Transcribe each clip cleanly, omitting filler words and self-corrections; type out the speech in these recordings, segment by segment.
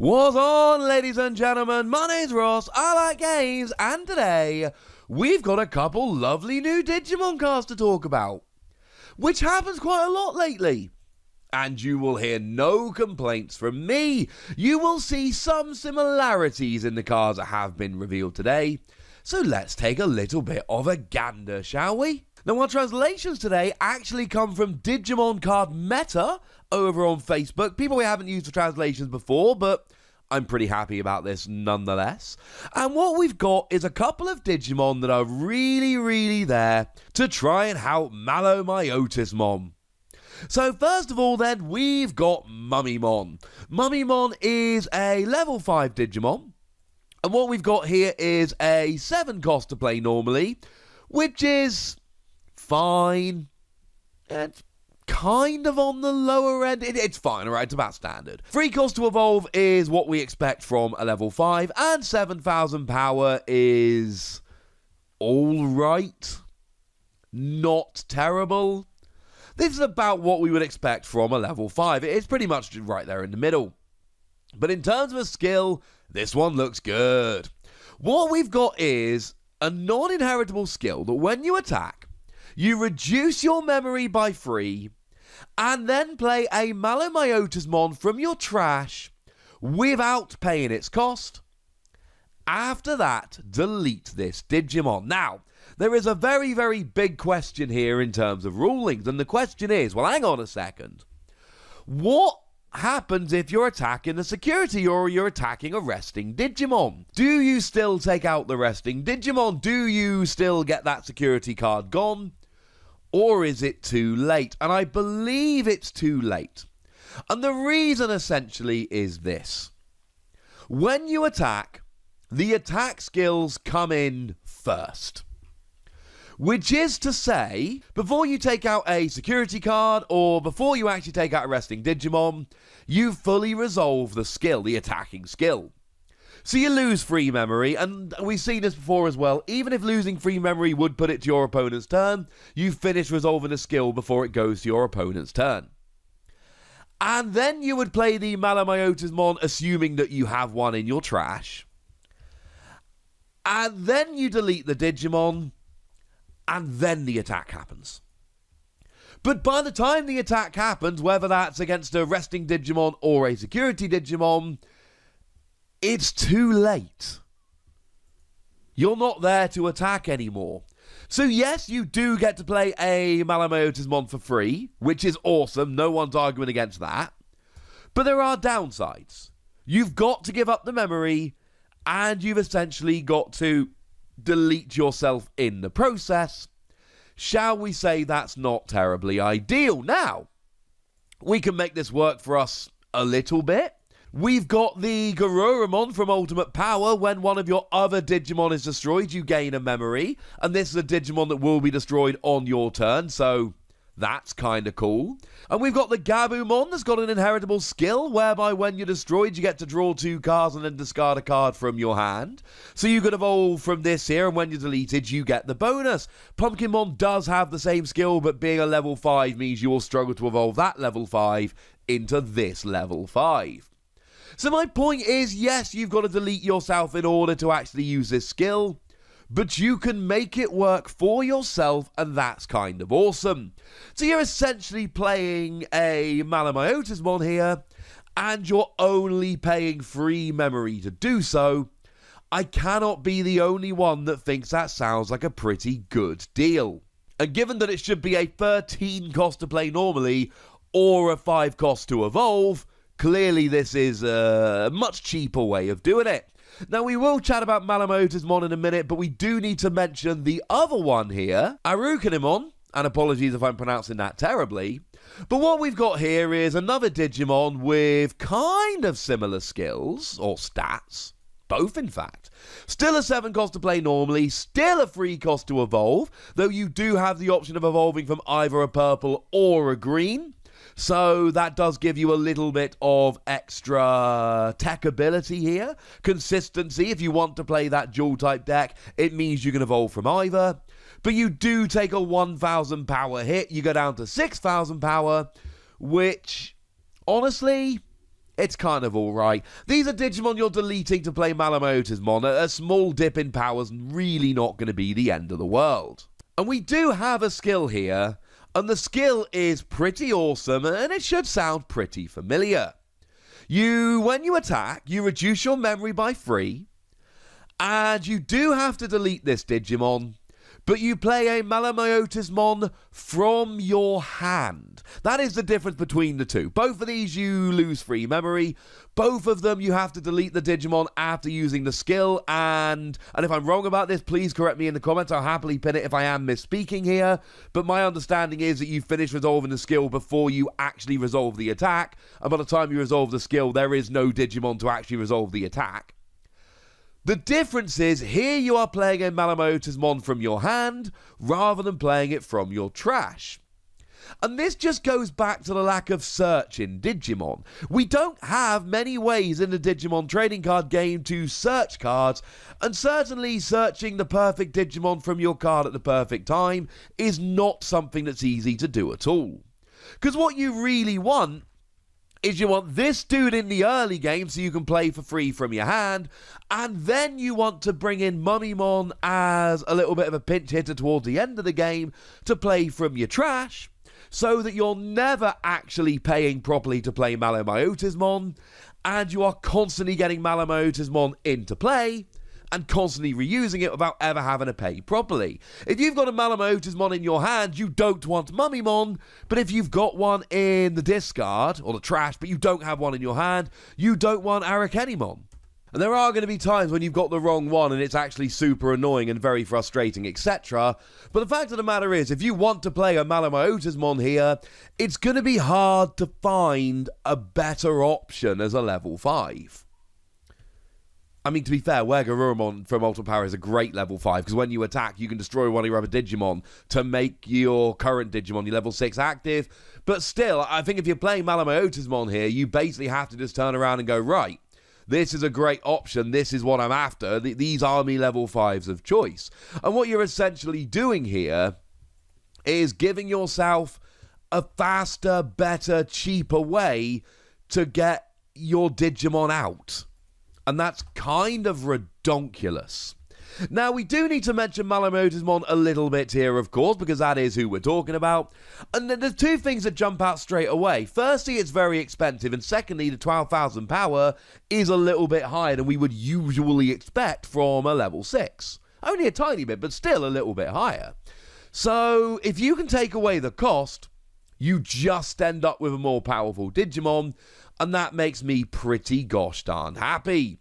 What's on, ladies and gentlemen? My name's Ross, I like games, and today we've got a couple lovely new Digimon cards to talk about, which happens quite a lot lately. And you will hear no complaints from me. You will see some similarities in the cards that have been revealed today. So let's take a little bit of a gander, shall we? Now, our translations today actually come from Digimon Card Meta over on Facebook. People we haven't used for translations before, but I'm pretty happy about this nonetheless. And what we've got is a couple of Digimon that are really there to try and help Malomyotismon. So first of all then, we've got Mummymon. Mummymon is a level 5 Digimon. And what we've got here is a 7 cost to play normally, which is fine. It's kind of on the lower end. It's fine, alright, it's about standard. 3 cost to evolve is what we expect from a level 5, and 7,000 power is alright. Not terrible. This is about what we would expect from a level 5. It's pretty much right there in the middle. But in terms of a skill, this one looks good. What we've got is a non-inheritable skill that when you attack, you reduce your memory by 3, and then play a Malomyotismon from your trash without paying its cost. After that, delete this Digimon. Now, there is a very big question here in terms of rulings, and the question is, well, hang on a second. What happens if you're attacking a security or you're attacking a resting Digimon? Do you still take out the resting Digimon? Do you still get that security card gone? Or is it too late? And I believe it's too late. And the reason essentially is this. When you attack, the attack skills come in first. Which is to say, before you take out a security card, or before you actually take out a resting Digimon, you fully resolve the skill, the attacking skill. So you lose free memory, and we've seen this before as well. Even if losing free memory would put it to your opponent's turn, you finish resolving the skill before it goes to your opponent's turn. And then you would play the Malomyotismon, assuming that you have one in your trash. And then you delete the Digimon, and then the attack happens. But by the time the attack happens, whether that's against a resting Digimon or a security Digimon, it's too late. You're not there to attack anymore. So yes, you do get to play a Malomyotismon for free, which is awesome. No one's arguing against that. But there are downsides. You've got to give up the memory, and you've essentially got to delete yourself in the process. Shall we say that's not terribly ideal? Now, we can make this work for us a little bit. We've got the Arukenimon from Ultimate Power. When one of your other Digimon is destroyed, you gain a memory. And this is a Digimon that will be destroyed on your turn, so that's kind of cool. And we've got the Gabumon that's got an inheritable skill, whereby when you're destroyed, you get to draw 2 cards and then discard a card from your hand. So you could evolve from this here, and when you're deleted, you get the bonus. Pumpkinmon does have the same skill, but being a level 5 means you will struggle to evolve that level 5 into this level 5. So my point is, yes, you've got to delete yourself in order to actually use this skill, but you can make it work for yourself, and that's kind of awesome. So you're essentially playing a Malomyotismon here, and you're only paying free memory to do so. I cannot be the only one that thinks that sounds like a pretty good deal. And given that it should be a 13 cost to play normally, or a 5 cost to evolve, clearly this is a much cheaper way of doing it. Now, we will chat about Malomyotismon in a minute, but we do need to mention the other one here, Arukenimon, and apologies if I'm pronouncing that terribly. But what we've got here is another Digimon with kind of similar skills, or stats, both in fact. Still a 7 cost to play normally, still a 3 cost to evolve, though you do have the option of evolving from either a purple or a green. So that does give you a little bit of extra tech ability here. Consistency, if you want to play that dual type deck, it means you can evolve from either. But you do take a 1,000 power hit. You go down to 6,000 power, which, honestly, it's kind of alright. These are Digimon you're deleting to play Malomyotismon. A small dip in power's really not going to be the end of the world. And we do have a skill here, and the skill is pretty awesome, and it should sound pretty familiar. When you attack, you reduce your memory by 3, and you do have to delete this Digimon, but you play a Malomyotismon from your hand. That is the difference between the two. Both of these you lose 3 memory. Both of them you have to delete the Digimon after using the skill, and if I'm wrong about this, please correct me in the comments. I'll happily pin it if I am misspeaking here, but my understanding is that you finish resolving the skill before you actually resolve the attack, and by the time you resolve the skill, there is no Digimon to actually resolve the attack. The difference is, here you are playing a Malomyotismon from your hand, rather than playing it from your trash. And this just goes back to the lack of search in Digimon. We don't have many ways in the Digimon trading card game to search cards, and certainly searching the perfect Digimon from your card at the perfect time is not something that's easy to do at all. Because what you really want is you want this dude in the early game so you can play for free from your hand, and then you want to bring in Mummymon as a little bit of a pinch hitter towards the end of the game to play from your trash, so that you're never actually paying properly to play Malomyotismon, and you are constantly getting Malomyotismon into play, and constantly reusing it without ever having to pay properly. If you've got a Malomyotismon in your hand, you don't want Mummymon, but if you've got one in the discard, or the trash, but you don't have one in your hand, you don't want Arukenimon. And there are going to be times when you've got the wrong one and it's actually super annoying and very frustrating, etc. But the fact of the matter is, if you want to play a Malomyotismon here, it's going to be hard to find a better option as a level 5. I mean, to be fair, Arukenimon from Ultimate Power is a great level 5, because when you attack, you can destroy one of your other Digimon to make your current Digimon, your level 6, active. But still, I think if you're playing Malomyotismon here, you basically have to just turn around and go, right, this is a great option, this is what I'm after, these are my level 5s of choice. And what you're essentially doing here is giving yourself a faster, better, cheaper way to get your Digimon out. And that's kind of redonkulous. Now, we do need to mention Malomyotismon a little bit here, of course, because that is who we're talking about. And there's 2 things that jump out straight away. Firstly, it's very expensive, and secondly, the 12,000 power is a little bit higher than we would usually expect from a level 6. Only a tiny bit, but still a little bit higher. So, if you can take away the cost, you just end up with a more powerful Digimon, and that makes me pretty gosh darn happy.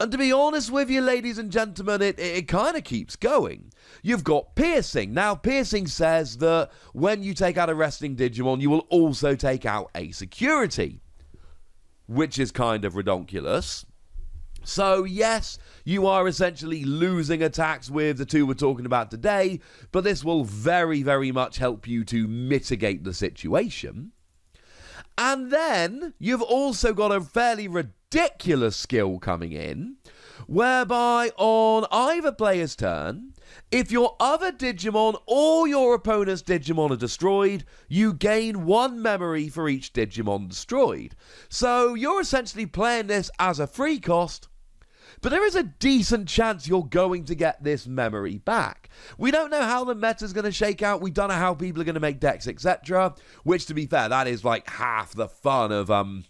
And to be honest with you, ladies and gentlemen, it kind of keeps going. You've got Piercing. Now, Piercing says that when you take out a resting Digimon, you will also take out a security, which is kind of redonkulous. So, yes, you are essentially losing attacks with the 2 we're talking about today, but this will very, very much help you to mitigate the situation. And then you've also got a fairly ridiculous skill coming in, whereby on either player's turn, if your other Digimon or your opponent's Digimon are destroyed, you gain 1 memory for each Digimon destroyed. So you're essentially playing this as a free cost, but there is a decent chance you're going to get this memory back. We don't know how the meta's going to shake out. We don't know how people are going to make decks, etc. Which, to be fair, that is like half the fun of, well,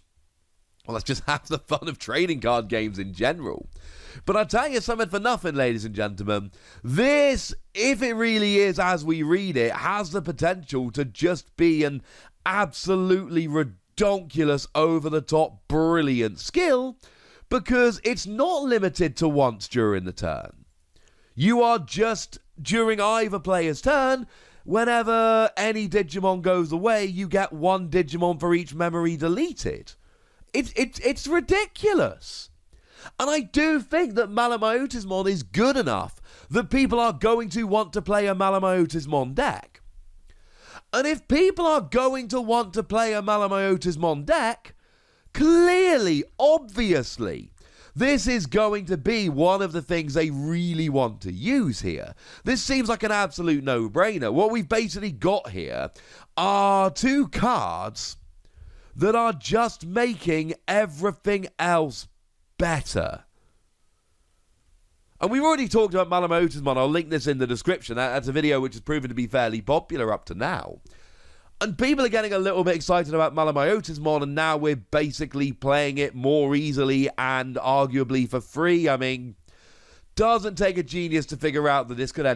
that's just half the fun of trading card games in general. But I'll tell you something for nothing, ladies and gentlemen. This, if it really is as we read it, has the potential to just be an absolutely redonkulous, over-the-top, brilliant skill, because it's not limited to once during the turn. You are just, during either player's turn, whenever any Digimon goes away, you get 1 Digimon for each memory deleted. It's ridiculous. And I do think that Malomyotismon is good enough that people are going to want to play a Malomyotismon deck. And if people are going to want to play a Malomyotismon deck, clearly, obviously, this is going to be one of the things they really want to use here. This seems like an absolute no-brainer. What we've basically got here are 2 cards that are just making everything else better. And we've already talked about Malomyotismon. I'll link this in the description. That's a video which has proven to be fairly popular up to now. And people are getting a little bit excited about Malomyotismon, and now we're basically playing it more easily and arguably for free. I mean, doesn't take a genius to figure out that this could end